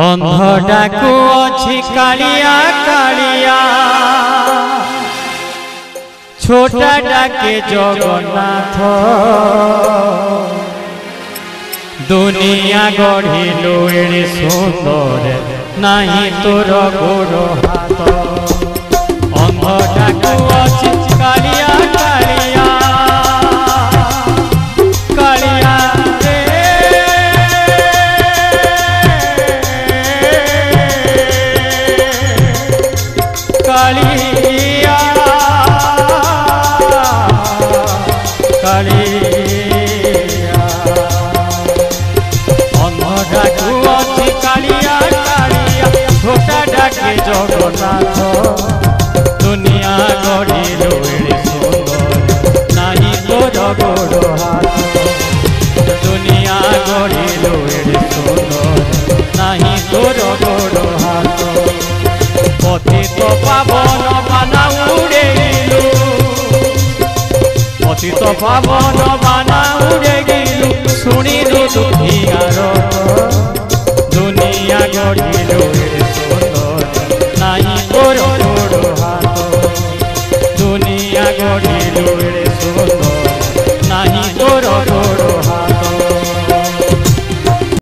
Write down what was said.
अंध डाकू अछि कालिया कालिया छोटा डाके जगन्नाथ दुनिया गढ़िलु एड़े सुंदर नहीं तोर गोड़ हाथ अंध डाकू अछि कालिया कालिया कालिया कालिया कालिया अंध डाकू अछि कालिया कालिया छोटा डाके जगन्नाथ दुनिया गढ़िलु एड़े सुंदर नाही तोर गोड़ हाथ दुनिया गढ़िलु एड़े सुंदर नाही तोर गोड़ हाथ पतित पावन बाना उड़े गिलु पतित पावन बाना उड़े गिलु शुणिलु दुखियार